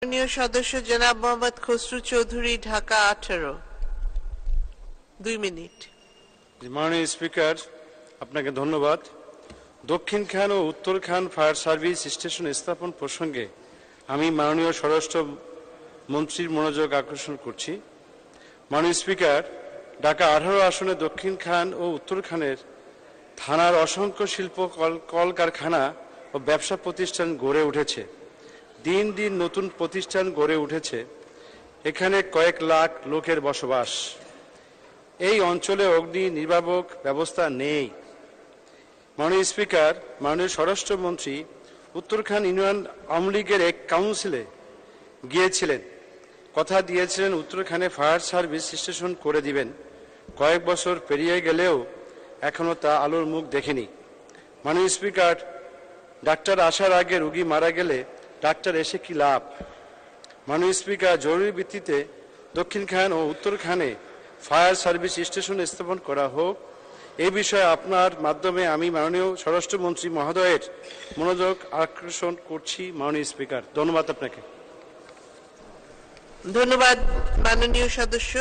মাননীয় সদস্য জনাব মোহাম্মদ খসরু চৌধুরী, ঢাকা 18। 2 মিনিট। মাননীয় স্পিকার, আপনাকে ধন্যবাদ। দক্ষিণ খান ও উত্তর খান ফায়ার সার্ভিস স্টেশন স্থাপন প্রসঙ্গে আমি মাননীয় স্বরাষ্ট্র মন্ত্রীর মনোযোগ আকর্ষণ করছি। মাননীয় স্পিকার, ঢাকা 18 আসনে দক্ষিণ খান ও উত্তর খানের থানার অসংখ্য শিল্প কলকারখানা ও ব্যবসা প্রতিষ্ঠান গড়ে উঠেছে। দিন দিন নতুন প্রতিষ্ঠান গড়ে উঠেছে। এখানে কয়েক লাখ লোকের বসবাস। এই অঞ্চলে অগ্নি নির্বাপক ব্যবস্থা নেই। মাননীয় স্পিকার, মাননীয় স্বরাষ্ট্রমন্ত্রী উত্তরখান ইউনিয়ন আওয়ামী লীগের এক কাউন্সিলে গিয়েছিলেন, কথা দিয়েছিলেন উত্তরখানে ফায়ার সার্ভিস স্টেশন করে দিবেন। কয়েক বছর পেরিয়ে গেলেও এখনো তা আলোর মুখ দেখেনি। মাননীয় স্পিকার, ডাক্তার আসার আগে রোগী মারা গেলে ডাক্তার এসে কি লাভ? মাননীয় স্পিকার, জরুরি ভিত্তিতে দক্ষিণ খান ও উত্তর খানে ফায়ার সার্ভিস স্টেশন স্থাপন করা হোক। এই বিষয়ে আপনার মাধ্যমে আমি মাননীয় স্বরাষ্ট্রমন্ত্রী মহোদয়ের মনোযোগ আকর্ষণ করছি। মাননীয় স্পিকার, ধন্যবাদ আপনাকে। ধন্যবাদ মাননীয় সদস্য।